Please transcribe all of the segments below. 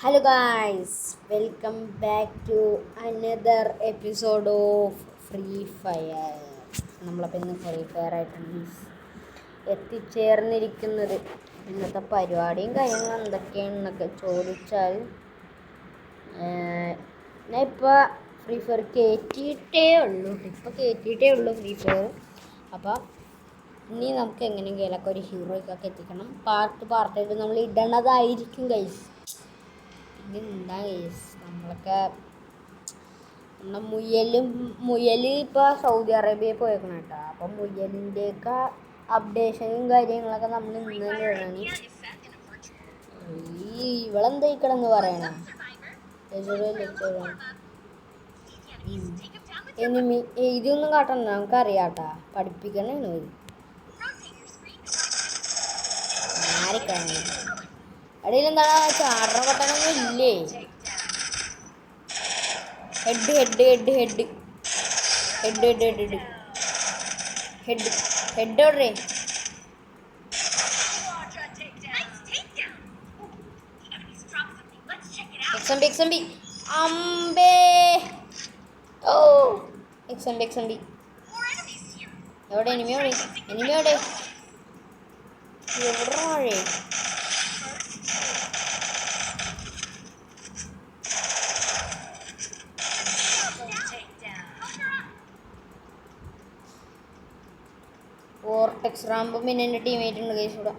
Hello guys, welcome back to another episode of Free Fire. നമ്മളപ്പോൾ ഇന്ന് free fire ആയിട്ടാണ് എത്തിച്ചേർന്നിരിക്കുന്നത്. ഇന്നത്തെ പരിപാടിയും കാര്യങ്ങളും എന്തൊക്കെയാണെന്നൊക്കെ ചോദിച്ചാൽ ഞാൻ ഇപ്പോൾ ഫ്രീ ഫയർ കയറ്റിയിട്ടേ ഉള്ളൂ ഫ്രീ ഫയർ. അപ്പോൾ ഇനി നമുക്ക് എങ്ങനെയെങ്കിലൊക്കെ ഒരു ഹീറോയ്ക്കൊക്കെ എത്തിക്കണം. പാർട്ടായിട്ട് നമ്മൾ ഇടണതായിരിക്കും ഗൈസ്. ഇതെന്താ ഗൈസ്, നമ്മളൊക്കെ നമ്മുടെ മുയൽ ഇപ്പോൾ സൗദി അറേബ്യയിൽ പോയേക്കണം കേട്ടോ. അപ്പം മുയലിൻ്റെയൊക്കെ അപ്ഡേഷനും കാര്യങ്ങളൊക്കെ നമ്മൾ ഇന്ന് തന്നെ ഇടണം. ഇവളെന്താ കിടന്ന് പറയണേ? എനിമി ഇതൊന്നും കാട്ടണ്ട, നമുക്കറിയാട്ടാ, പഠിപ്പിക്കണേനു ഇത്. ആരൊക്കെയാണ് ഇടയിൽ എന്താണ് ചാടണ കൊട്ടനൊന്നും ഇല്ലേ? Head head head head head head head head head ഓർഡറേ. എക്സംബി അമ്പേ. ഓ എക്സംബി എവിടെ? എനിമിയോടെ എവിടെ വോർട്ടെക്സ് റാമ്പും പിന്നെ എൻ്റെ ടീമേറ്റ് ഉണ്ട് കേസ്. ഇവിടെ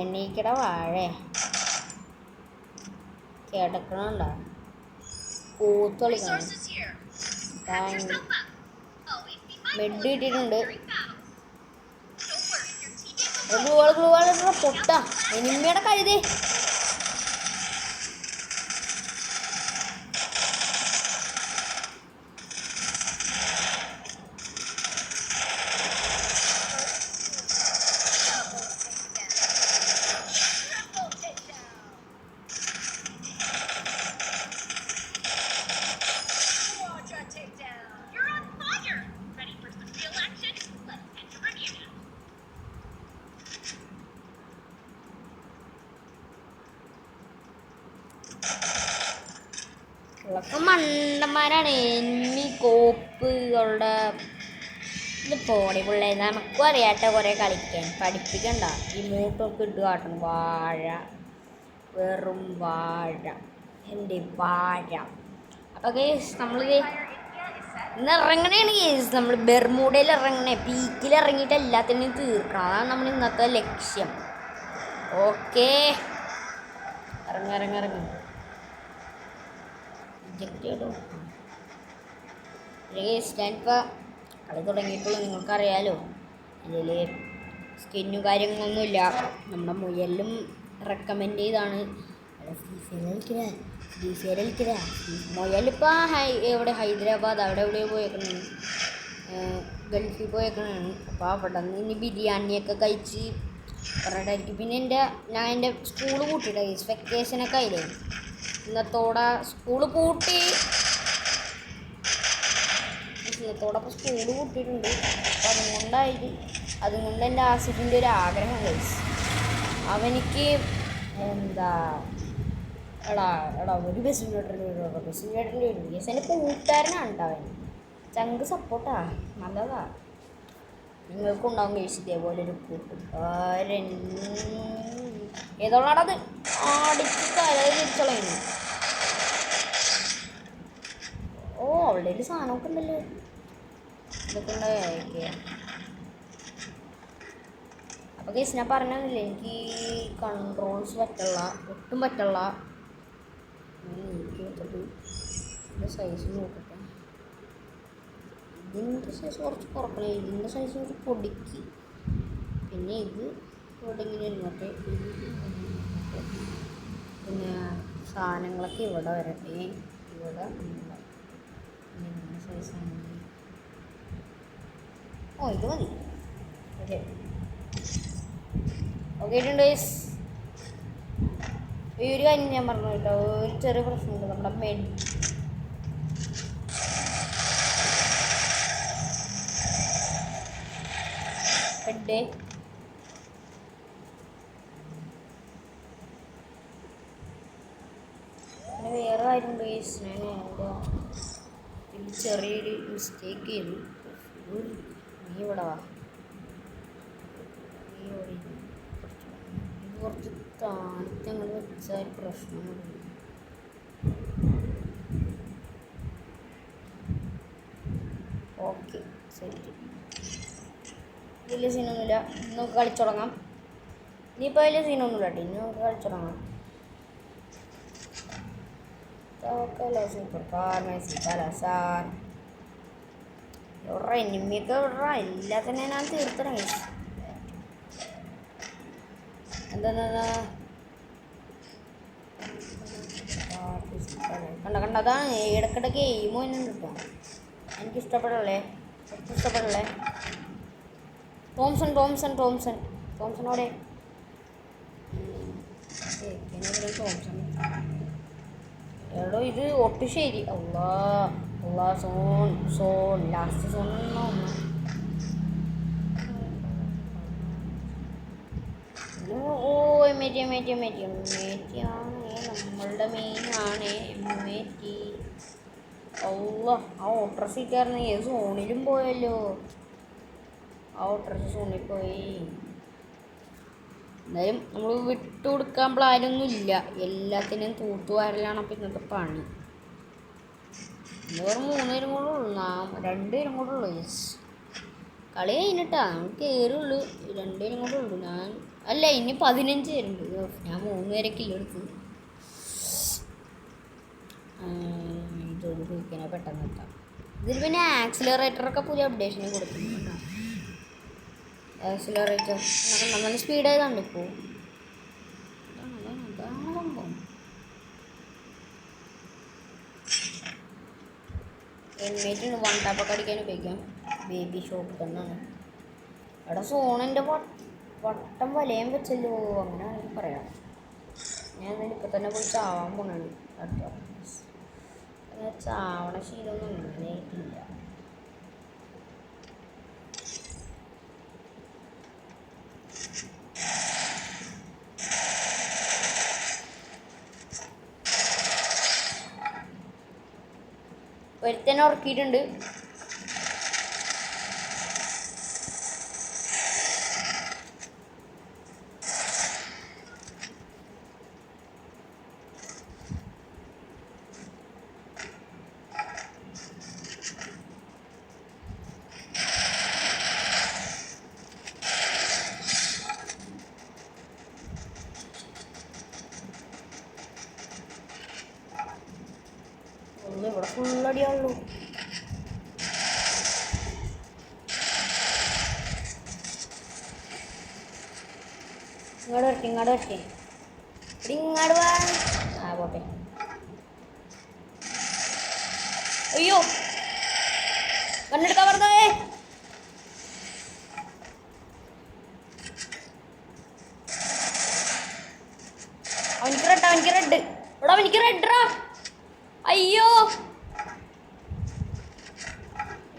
എണ്ണീക്കട വാഴേ കിടക്കണുണ്ടോ? കൂത്തളിക്കണം. മെഡ് കിട്ടിയിട്ടുണ്ട്. പൊട്ട എനിമിയുടെ കഴുതേ. ഉള്ളൊക്കെ മണ്ടന്മാരാണ്. എന്നി കോപ്പുകളുടെ ഇത് പോണി പിള്ളേ. നമുക്കും അറിയാട്ടോ കുറേ കളിക്കാൻ. പഠിപ്പിക്കണ്ട. ഈ മൂട്ടൊക്കെ ഇട്ട് കാട്ടണം. വാഴ, വെറും വാഴ, എൻ്റെ വാഴ. അപ്പോൾ കേസ് നമ്മൾ ഇന്ന് ഇറങ്ങണേണ് കേസ്. നമ്മൾ ബെർമൂഡയിൽ ഇറങ്ങണേ, പീക്കിൽ ഇറങ്ങിയിട്ട് എല്ലാത്തിനും തീർക്കണം. അതാണ് നമ്മൾ ഇന്നത്തെ ലക്ഷ്യം. ഓക്കേ, ഇറങ്ങി ഞാനിപ്പോൾ കളി തുടങ്ങിയിട്ടുള്ളൂ, നിങ്ങൾക്കറിയാലോ. ഇതിൽ സ്കിന്നും കാര്യങ്ങളൊന്നുമില്ല. നമ്മുടെ മുയലും റെക്കമെൻഡ് ചെയ്താണ് ഫ്രീ ഫയർ കളിക്കുക. മുയലിപ്പോൾ എവിടെ? ഹൈദരാബാദ് അവിടെ എവിടെയോ പോയേക്കണേ, ഗൾഫിൽ പോയേക്കണാണ്. അപ്പോൾ അവിടെ നിന്ന് ഇനി ബിരിയാണിയൊക്കെ കഴിച്ച് പറഞ്ഞിട്ടായിരിക്കും. പിന്നെ ഞാൻ എൻ്റെ സ്കൂൾ കൂട്ടിയിട്ടാ, വെക്കേഷനൊക്കെ ആയില്ലേ. ഇന്നത്തോടെ സ്കൂള് പൂട്ടി. അപ്പോൾ സ്കൂള് കൂട്ടിയിട്ടുണ്ട്. അപ്പം അതുകൊണ്ട് എൻ്റെ ആസിഫിൻ്റെ ഒരു ആഗ്രഹം കഴിച്ചു. അവനിക്ക് എന്താ ഒരു ബസ്സിൻ്റെ വരും. യെസ്, എൻ്റെ കൂട്ടുകാരനാണ് കേട്ടോ അവൻ. ചങ്ക് സപ്പോർട്ടാ, നല്ലതാ. നിങ്ങൾക്കുണ്ടാവും കഴിച്ച് ഇതേപോലെ ഒരു കൂട്ടുകാരൻ. ഏതോളാടത് അടിച്ച് തല തിരിച്ചോളായിരുന്നു. ഓ, അവളുടെ ഒരു സാധനമൊക്കെ ഉണ്ടല്ലോ. ഇതൊക്കെ ഉണ്ടായൊക്കെ. അപ്പോൾ കേസ് ഞാൻ പറഞ്ഞില്ലേ, എനിക്ക് കൺട്രോൾസ് ഒട്ടും പറ്റുള്ള. എനിക്ക് ഇതിൻ്റെ സൈസ് നോക്കട്ടെ. ഇതിൻ്റെ സൈസ് കുറച്ച് കുറക്കണേ. ഇതിൻ്റെ സൈസ് കുറച്ച് പൊടിക്ക്. പിന്നെ ഇത് ഇവിടെ ഇങ്ങനെ ഇരുന്നോട്ടെ. പിന്നെ സാധനങ്ങളൊക്കെ ഇവിടെ വരട്ടെ. ഇവിടെ സൈസാണ്. ഓ, ഇത് മതി. ഓക്കെ ഇട്ടുണ്ട്. ഈ ഒരു കാര്യം ഞാൻ പറഞ്ഞു കേട്ടോ, ഒരു ചെറിയ പ്രശ്നമുണ്ട്. നമ്മുടെ ഹെഡ് ഉണ്ടായിരുന്നു ഗൈസ്. ഞാൻ എന്താ ഇതിൽ ചെറിയൊരു മിസ്റ്റേക്ക് ചെയ്തു. നീ ഇവിടെ വാ, നീ ഇവിടെ ഇത് കുറച്ച് താഴ്ത്തങ്ങൾ വെച്ചാൽ പ്രശ്നമില്ല. Okay set. വലിയ സീനൊന്നുമില്ല. നമുക്ക് കളിച്ചു തുടങ്ങാം. ഇനിയിപ്പോൾ വലിയ സീനൊന്നുമില്ല കേട്ടോ. ഇനി നമുക്ക് കളിച്ചു തുടങ്ങാം. സൂപ്പർ കാർ മെസ്സി കലാസാർ എവിടെ എനിമിയൊക്കെ എവിടെ എല്ലാത്തിനെ ഞാൻ തീർത്തണം. എന്താ കണ്ട അതാണ് ഇടക്കിടക്ക് എയിമോ എന്നും കിട്ടും. എനിക്കിഷ്ടപ്പെടല്ലേ തോംസണോടെ തോംസൺ എടോ ഇത് ഒട്ടു ശരി. അള്ളാ സോൺ ലാസ്റ്റ് സോൺ ഓ എമ്മേറ്റി ആണ് നമ്മളുടെ മെയിനാണ്. എമ്മേറ്റി ആ ഓട്ടർസിക്കാരന് ഏത് സോണിലും പോയല്ലോ. ആ ഓട്ടർസ് സോണിൽ പോയി. എന്തായാലും നമ്മൾ വിട്ടുകൊടുക്കാൻ പ്ലാനൊന്നും ഇല്ല. എല്ലാത്തിനും തൂത്തുവാരലാണ് അപ്പം ഇന്നത്തെ പണി. വേറെ 3 പേരും കൂടെ ഉള്ളു, 2 പേരും കൂടെ ഉള്ളു. കളി കഴിഞ്ഞിട്ടാ നമുക്ക് കയറുള്ളൂ. 2 പേരും കൂടെ ഉള്ളു. അല്ല ഇനി 15 പേരുണ്ട്. ഞാൻ 3 പേരെ കില്ലെടുത്ത് ഇതൊന്ന് കുയിക്കാനാ പെട്ടെന്ന് എത്താം. ഇതിൽ പിന്നെ ആക്സിലറേറ്ററൊക്കെ പുതിയ അപ്ഡേഷന് കൊടുക്കുന്നുണ്ടോ. ആക്സിലറേറ്റർ നല്ല സ്പീഡായതാണ് ഇപ്പോൾ. അതാണ് സംഭവം. ഹെൽമേറ്റ് 1 ടാപ്പൊക്കെ അടിക്കാൻ ഉപയോഗിക്കാം. ബേബി ഷോട്ട് ഗണ്ണാണ്. അവിടെ സോണിൻ്റെ വട്ടം വലയം വെച്ചല്ലോ, അങ്ങനെ ആണെങ്കിൽ പറയാം. ഞാൻ എന്തായാലും ഇപ്പം തന്നെ പോയി ചാവാൻ പോണാണ്. ചാവണ ശീലമൊന്നും അങ്ങനെ ഇല്ല. ഒരുത്തന്നെ ഉറക്കിയിട്ടുണ്ട്. ഇവിടെ ഫുള്ളടിയാണല്ലോ. ഇങ്ങോട്ട് വരട്ടെ ഇങ്ങോട്ട് വാ. ആ പോട്ടെ. അയ്യോ കണ്ണെടുക്കാൻ പറഞ്ഞേ. അവനിക്ക് റെഡ് ഇവിടെ അവനിക്ക് റെഡ്റാ. അയ്യോ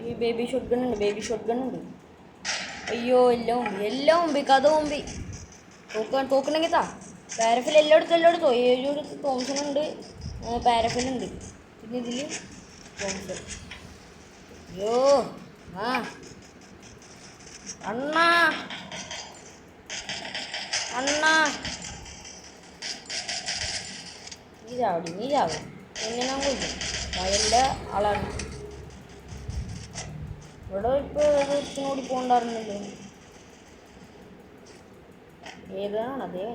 ഈ ബേബി ഷോട്ട് ഗൺ ഉണ്ട്. അയ്യോ എല്ലാം മുമ്പി കഥ മുമ്പി തോക്കണമെങ്കിൽ താ. പാരഫിൽ എല്ലായിടത്തും 7 തോംസണുണ്ട്, പാരഫിലുണ്ട്, പിന്നെ ഇതിൽ തോംസൺ. അയ്യോ അണ്ണാ നീ ചാവും എന്നെ ഞാൻ കൊല്ലും. വയലിൻ്റെ ആളാണ്. ഇവിടെ ഇപ്പോൾ ഏതൊരുത്തിനോടി പോകണ്ടായിരുന്നല്ലോ. ഏതാണ് അതേ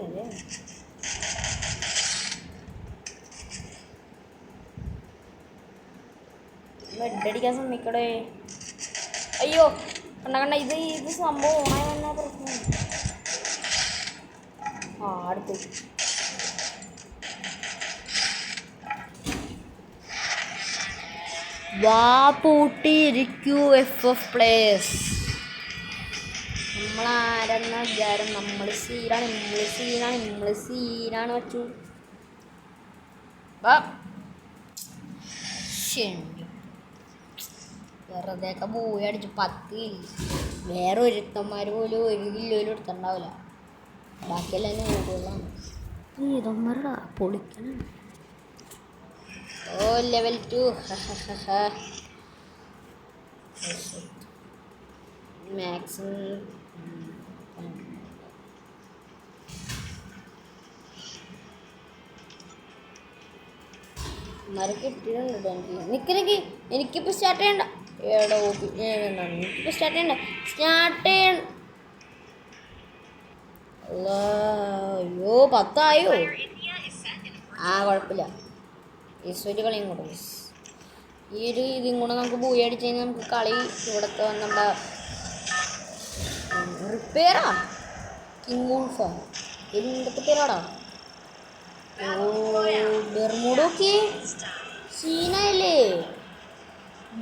ബെഡടിക്കാൻ ശ്രമിക്കടേ. അയ്യോ കണ്ട ഇത് സംഭവം ഓണായി വന്ന പ്രശ്നം. അടുത്ത് വാ പൂട്ടിയിരിക്കൂ FF പ്ലേയേഴ്സ്. നമ്മളാരെന്ന വിചാരം? നമ്മൾ സീനാണ് വച്ചു. വെറുതെയൊക്കെ പോയി അടിച്ചു 10 കില്ല്. വേറെ ഒരുത്തന്മാർ പോലും 1 കില്ല് പോലും എടുത്തിട്ടുണ്ടാവില്ല. ബാക്കിയെല്ലാം നൂറുകളാണ്. ഇതൊന്നരടാ പൊളിക്കണം. ഓ ലെവൽ 2 മാക്സിമം കിട്ടിയിട്ടുണ്ട് എനിക്ക് എനിക്കിപ്പോൾ സ്റ്റാർട്ട് ചെയ്യണ്ട ഏടോ എനിക്കിപ്പോൾ സ്റ്റാർട്ട് ചെയ്യണ്ട അയ്യോ 10 ആയോ കുഴപ്പമില്ല ഈശ്വരി കളിയും കൂടെ ഈ ഒരു ഇതും കൂടെ നമുക്ക് ബൂയി അടിച്ച് കഴിഞ്ഞാൽ നമുക്ക് കളി ഇവിടുത്തെ നമ്മുടെ റിപ്പയറാ കിങ് വൂൾഫാ എന്തൊക്കെ പേരാടാ ബെർമൂഡൊക്കെ സീനല്ലേ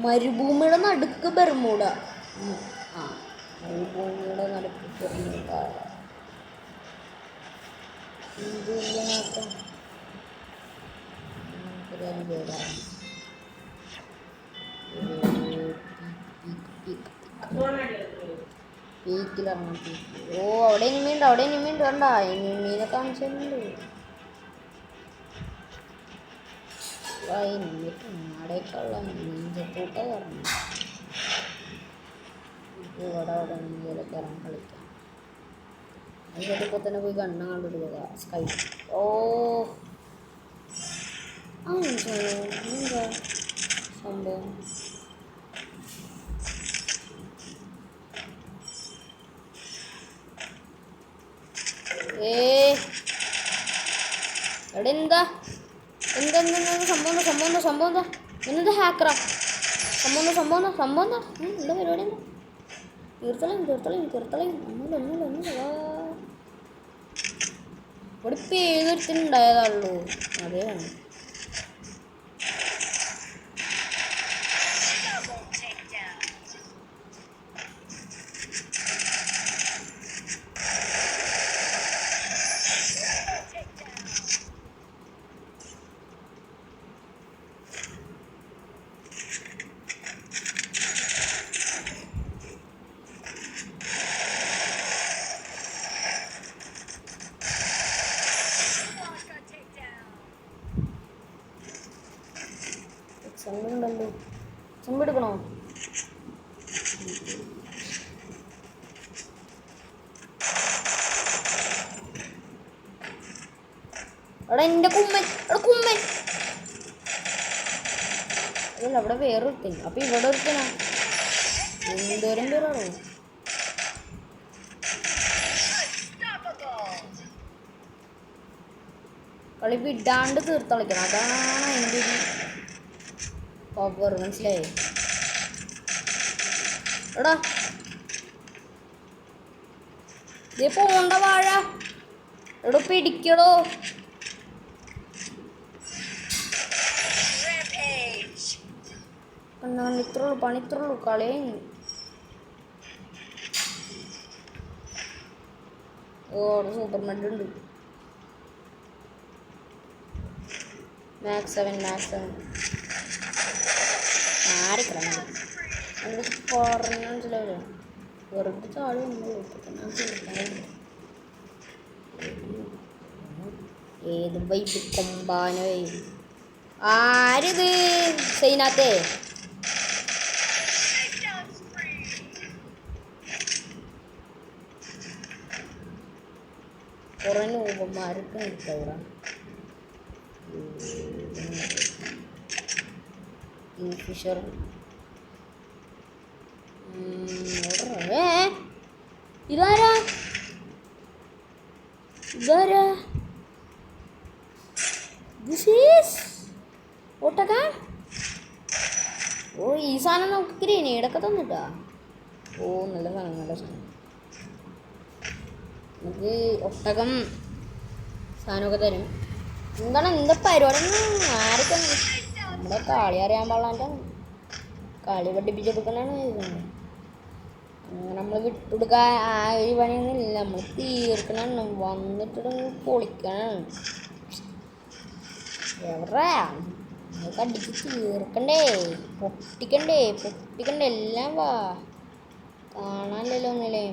മരുഭൂമിയുടെ നടുക്ക് ബെർമൂഡ മരുഭൂമിയുടെ നടുക്ക് ബെർമൂഡ പീക്കിലിറങ്ങാം ഓ അവിടെ ഇനിമയുണ്ട് കണ്ട ഇനിമീനെ കാണിച്ചിട്ടുണ്ട് അവിടേക്കുള്ള നീന്തക്കൂട്ട പറഞ്ഞു ഇവിടെ നീന്തലൊക്കെ ഇറങ്ങി കളിക്കാം അതിപ്പോൾ തന്നെ പോയി കണ്ണം കണ്ടിടുക സ്കൈ ഓ എന്താ സംഭവം എവിടെ എന്താ സംഭവം എന്താ ഹാക്കറാ സംഭവം എന്താ പരിപാടി എന്താ തീർത്തളയും ഒന്നുമില്ല ഇവിടെ ഇപ്പം ഏതൊരുത്തിനുണ്ടായതാണല്ലോ അതേ വേണം ചെമ്പുണ്ടല്ലോ ചെമ്പെടുക്കണോ അവിടെ എൻ്റെ കുമ്മൻ അതല്ല അവിടെ വേറെ ഒരുത്തൻ അപ്പൊ ഇവിടെ ഒരുത്തനാ എന്തോരം പേരാണോ കളി വിടാണ്ട് തീർത്തളിക്കണം അതാണ് എൻ്റെ ഒരു പവർ മനസ്സിലായി എടാ ഇതേ പോണ്ട വാഴ എടോ പിടിക്കടോ പണിത്രയുള്ളൂ കളിയും ഓ അവിടെ സൂപ്പർ മെഡ് ഉണ്ട് മാക്സ് 7 ആരൊക്കെ പറഞ്ഞ മനസ്സിലാവില്ല വെറുതെ ചാടി ഏത് വൈബ് കൊമ്പാനോ ആരിത് സൈനാത്തേ കുറേ രൂപന്മാർക്ക് നിൽക്കവിടെ കിങ്ഫിഷർ ഇതാരാ ഒട്ടക ഓ ഈ സാധനം നമുക്ക് ഗ്രനേഡൊക്കെ തന്നിട്ടാ ഓ നല്ല സാധനം നമുക്ക് ഒട്ടകം സാധനമൊക്കെ തരും എന്താണ് എന്താ പരിപാടി ആരൊക്കെ നമ്മുടെ കളി അറിയാൻ പാടില്ലാൻ്റെ കളി പഠിപ്പിച്ചെടുക്കണാണ് അങ്ങനെ നമ്മൾ വിട്ടുകൊടുക്കാൻ ആ ഒരു പണിയൊന്നും ഇല്ല നമ്മൾ തീർക്കണാണ് വന്നിട്ട് പൊളിക്കണം എവിടെ നമുക്ക് അടിച്ച് തീർക്കണ്ടേ പൊട്ടിക്കണ്ടേ എല്ലാം വാ കാണാനല്ലോ ഒന്നില്ലേ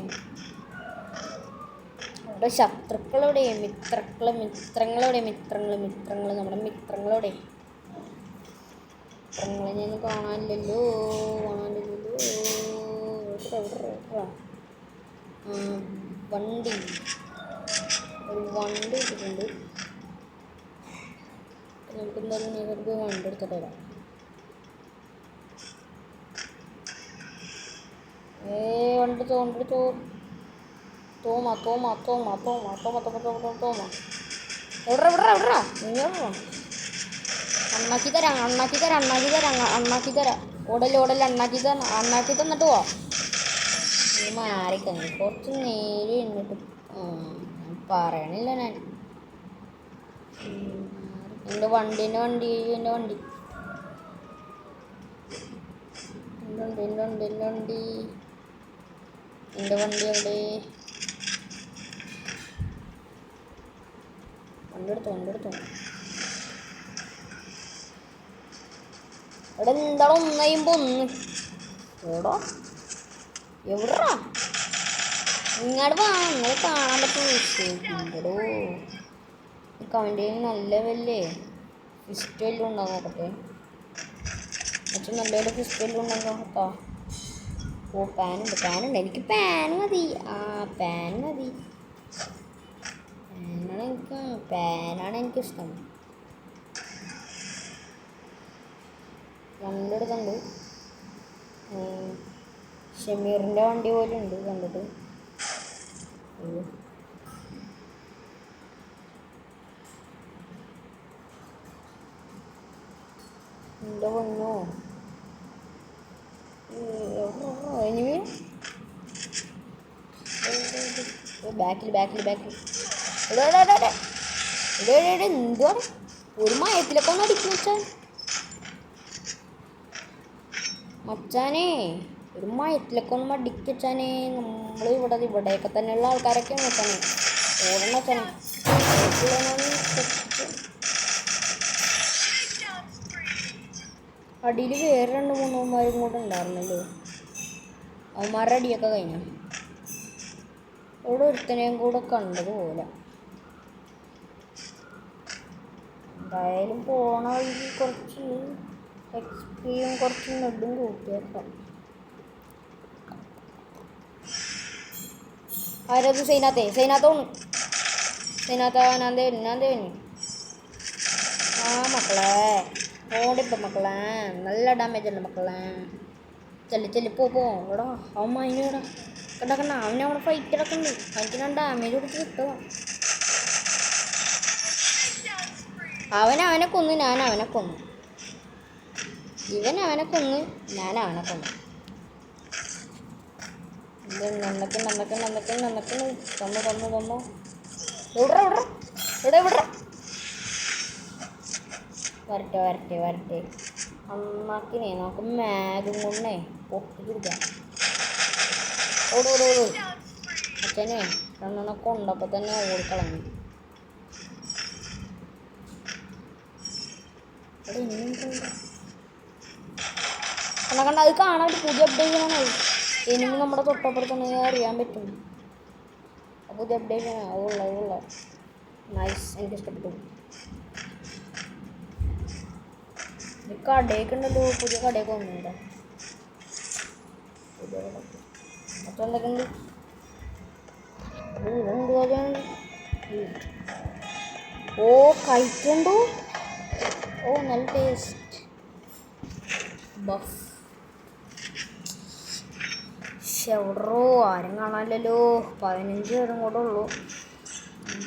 അവിടെ ശത്രുക്കളോടെ മിത്രങ്ങൾ നമ്മുടെ മിത്രങ്ങളോടെ നിങ്ങളെ കാണാനില്ലല്ലോ വണ്ടി ഒരു വണ്ടി ഇട്ടിട്ടുണ്ട്. നമുക്ക് എന്തായാലും നേരത്തെ വണ്ടി എടുത്തിട്ട് വരാം. വണ്ടി തോണ്ടെടുത്തോ തോമാ അണ്ണാക്കി തരാം ഓടല് അണ്ണാക്കി തന്നിട്ട് പോവാ. മാറിക്കങ്ങ് കുറച്ച് നേരെ എന്നിട്ട് പറയണില്ല ഞാൻ. എൻ്റെ വണ്ടി എവിടെ? വണ്ടി എടുത്തോ ഇവിടെ എന്താണ് 1:1 എവിടാ ഇങ്ങോട്ട് വാ. നിങ്ങൾ കാണാൻ പറ്റുമോ? കമൻറ്റ് നല്ല വല്ലേ ഫിസ്റ്റ് വല്ലതും ഉണ്ടാകും നോക്കട്ടെ. പക്ഷെ നല്ലപോലെ ഫിസ്റ്റ് വല്ലതും ഉണ്ടാകും കേട്ടോ. ഓ പാനുണ്ട് എനിക്ക് പാൻ മതി. പാനാണ് എനിക്കിഷ്ടം. വണ്ടി എടുത്തുണ്ട്. ഷമീറിൻ്റെ വണ്ടി പോലെ ഉണ്ട് കണ്ടിട്ട്. എൻ്റെ പൊന്നോ ബാക്കിൽ എന്തുവാ ഒരു മയത്തിലൊക്കെ ഒന്ന് അടിക്കും മച്ചാനേ. ഒരു മയത്തിലൊക്കെ ഒന്ന് അടിക്കച്ചാനേ. നമ്മൾ ഇവിടെയൊക്കെ തന്നെയുള്ള ആൾക്കാരൊക്കെയാണ് മച്ചാനെ. ഓടണ മച്ചാനെ അടിയിൽ വേറെ 2-3 അവന്മാരും കൂടെ ഉണ്ടായിരുന്നല്ലോ. അവന്മാരുടെ അടിയൊക്കെ കഴിഞ്ഞു. ഇവിടെ ഒരുത്തനെയും കൂടെ കണ്ടതുപോലെ. എന്തായാലും പോണ വഴിക്ക് കുറച്ച് എക്സ്പിയും കുറച്ച് നെഡും കൂട്ടിയേക്കാം. ആരത്? സൈനാത്ത ആ മക്കളെ ഓടിപ്പം മക്കളെ. നല്ല ഡാമേജ് ഉണ്ട് മക്കളെ. ചെല്ലി പോ എടാ. അവൻ മൈനടാ കണ്ട അവനവിടെ ഫൈറ്റ് ഇടക്കുന്നുണ്ട്. അവനിക്ക് ഞാൻ ഡാമേജ് കൊടുത്ത് കിട്ടുക. അവനെ കൊന്നു, ഞാൻ അവനെ കൊന്നു. അവനെ കൊന്നു, ഞാൻ അവനെ കൊന്നു. തന്നു വരട്ടെ. അമ്മക്കിനെ നമുക്ക് മാഗും കൊണ്ടേ പൊട്ടി കൊടുക്കാം. ഓടോ അച്ഛനെ 2 കൊണ്ടപ്പോൾ തന്നെ ഓടിക്കളഞ്ഞു. കണ്ട അത് കാണാൻ പുതിയ അപ്ഡേഷനാണ്. എനിമി നമ്മുടെ തൊട്ടപ്പുറത്തുണ്ടെങ്കിൽ അറിയാൻ പറ്റും. പുതിയ അപ്ഡേഷനാണ്. ഉള്ള നൈസ്, എനിക്ക് ഇഷ്ടപ്പെട്ടു. കടയൊക്കെ ഉണ്ടല്ലോ, പുതിയ കടയൊക്കെ വന്നിട്ടുണ്ടോ? അപ്പം എന്തൊക്കെ ഉണ്ട്? ഇതെന്ത് കാര്യമാണ്? ഓ കഴിക്കണ്ടോ? ഓ നല്ല ടേസ്റ്റ്. ബഫ് എവിടോ ആരും കാണാനില്ലല്ലോ. 15 പേരും കൂടെ ഉള്ളൂ.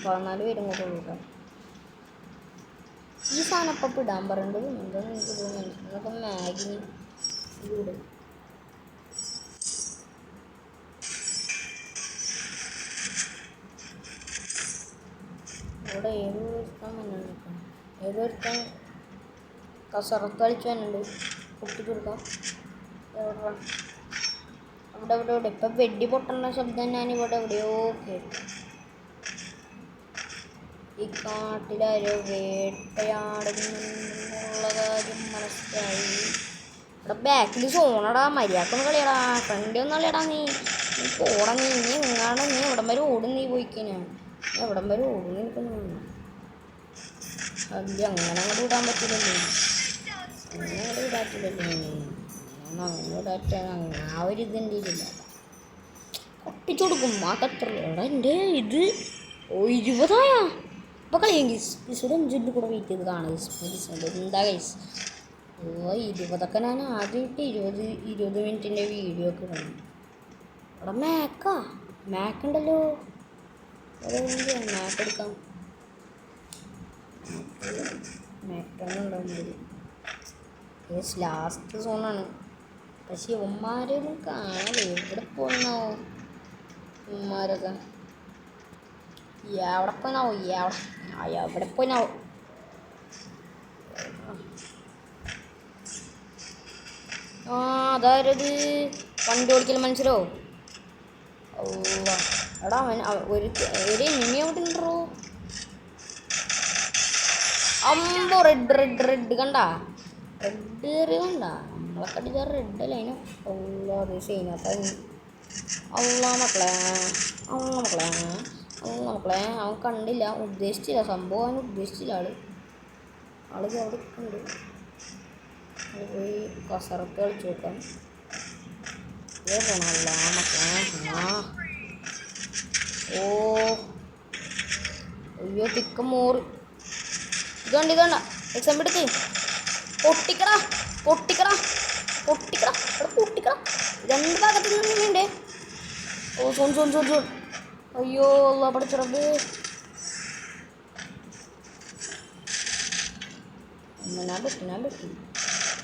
14 പേരും കൂടെ ഉള്ളൂ കേട്ടോ. ഈ സാധനം അപ്പം ഇടാൻ പറയേണ്ടത് എന്താണെന്ന് എനിക്ക് തോന്നുന്നു. എന്നൊക്കെ മാഗിനി ഇടും. ഇവിടെ ഏതൊരുത്തൻ കസറത്ത് കളിച്ച് വന്നുണ്ട്. പൊട്ടിച്ചെടുക്കാം. അവിടെ ഇപ്പം വെടി പൊട്ടുന്ന ശബ്ദം ഞാനിവിടെ എവിടെയോ കേട്ടു. ഈ കാട്ടിലാരോ വേട്ടയാടുന്നുള്ള കാര്യം മനസ്സിലായി. ഇവിടെ ബാക്കിൽ സോണടാ. മര്യാദക്കൊന്ന് കളിയടാ. ഫ്രണ്ട് ഒന്നും കളിയടാ. നീ പോടാ. നീ എങ്ങാണ്ട് നീ എവിടം വരെ ഓടും? നീ പോയിക്കാനാ എവിടം വരെ ഓടുന്നു? എനിക്കൊന്നും അതിൽ അങ്ങനെ അങ്ങോട്ട് വിടാൻ പറ്റില്ലല്ലോ. അങ്ങനെ ഇടാറ്റില്ലല്ലോ അങ്ങനെ ഇടാറ്റ ആ ഒരു ഇതെൻ്റെ ഇല്ല ഒട്ടിച്ചു കൊടുക്കും അതത്ര എടാ എൻ്റെ ഇത് 20 ഇപ്പോൾ കളിയും ഗീസ് 5 കൂടെ വെയിറ്റ് ചെയ്ത് കാണുക എന്താ ഗൈസ് 20 ഞാൻ ആദ്യമായിട്ട് 20 മിനിറ്റിൻ്റെ വീഡിയോ ഒക്കെ ഇടണം എടാ മാക്ക് ഉണ്ടല്ലോ മാക്ക് എടുക്കാം മാക്ടൊന്നുണ്ടാവുന്നത് ലാസ്റ്റ് സോണാണ് പക്ഷെ ഇവന്മാരൊന്നും കാണാതെ എവിടെ പോയിന്നാവോ ഇവന്മാരൊക്കെ എവിടെ പോയിന്നാവോ എവിടെ പോയിന്നാവോ അതായത് വണ്ടി ഓടിക്കൽ മനസ്സിലോ എടാ ഒരു മിനി അവിടെ ഉണ്ടോ അമ്പോ റെഡ് കണ്ട റെഡ് കയറി കണ്ട നമ്മളെ കടിച്ച റെഡ് ലൈനും സീനത്ത മക്കളെ അവൻ കണ്ടില്ല ഉദ്ദേശിച്ചില്ല സംഭവം അവൻ ഉദ്ദേശിച്ചില്ല ആള് അവിടെ ഉണ്ട് പോയി കസറത്ത് കളിച്ച് നോക്കാം പോണല്ല മക്കളെ അയ്യോ തിക്കം മോറ് ഇതുണ്ട എക്സാം എടുത്ത് പൊട്ടിക്കടാ രണ്ട് ഭാഗത്ത് നിന്നുണ്ടേ സോൺ അയ്യോ പഠിച്ചറബ് ഞാൻ പറ്റി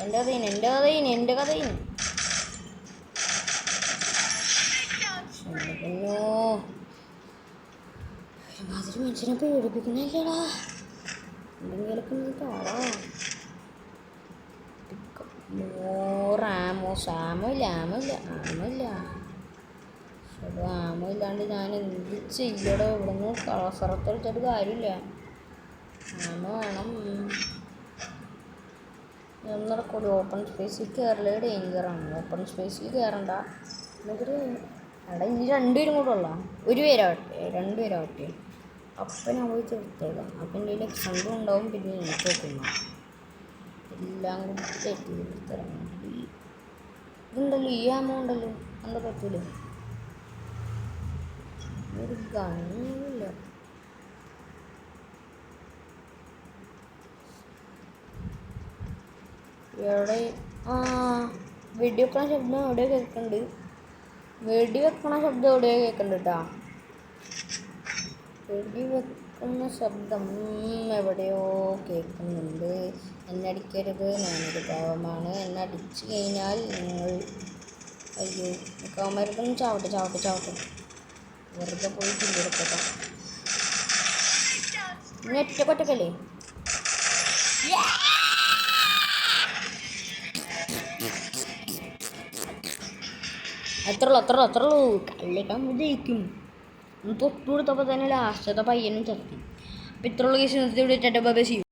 എൻ്റെ കഥയിന് മാതിരി മനുഷ്യനെ പേടിപ്പിക്കണല്ലേടാ എന്തെങ്കിലൊക്കെ കാണാ ആമോ ഇല്ലാണ്ട് ഞാൻ എന്ത് ചെയ്യടോ ഇവിടെ നിന്ന് കളസറത്തെടുത്തിട്ട് കാര്യമില്ല ആമോ വേണം നടക്കൂടി ഓപ്പൺ സ്പേസിൽ കയറലേ ഡേഞ്ചറാണ് ഓപ്പൺ സ്പേസിൽ കയറണ്ട എന്നിട്ട് അവിടെ ഇനി 2 പേരും കൂടെ ഉള്ള 1 പേരാവട്ടെ 2 പേരാവട്ടെ അപ്പം ഞാൻ പോയി ചേർത്തേക്കാം അപ്പം എൻ്റെ കയ്യിൽ എക്സാമ്പിൾ ഉണ്ടാവും പിന്നെ എനിക്ക് വെക്കുന്ന എല്ലാം കൂടി സെറ്റ് ചെയ്തിത്തരാം ഇതുണ്ടല്ലോ ഈ ആമോ ഉണ്ടല്ലോ എന്താ പറ്റൂലേ ഒരു ഗണ്ണില്ല എവിടെ വെടി വെക്കണ ശബ്ദം എവിടെയോ കേൾക്കുന്നുണ്ട് വെടി വെക്കണ ശബ്ദം എവിടെയോ കേൾക്കുന്നുണ്ട് എന്നെ അടിക്കരുത് ഞാനൊരു പാവമാണ് എന്നെ അടിച്ചു കഴിഞ്ഞാൽ നിങ്ങൾ അയ്യോ കാമരക്കൊന്നും ചാവട്ടെ വെറുതെ പോയി ചില്ലെടുക്കട്ടെ ഇനി ഒറ്റക്കൊറ്റക്കല്ലേ അത്രയുള്ളൂ കളിക്കാൻ ജയിക്കും തൊട്ട് കൊടുത്തപ്പോൾ തന്നെ ലാസ്റ്റത്തെ പയ്യനും ചത്തി അപ്പം ഇത്രയുള്ള കേസ് നിർത്തി വിട്ടിട്ട്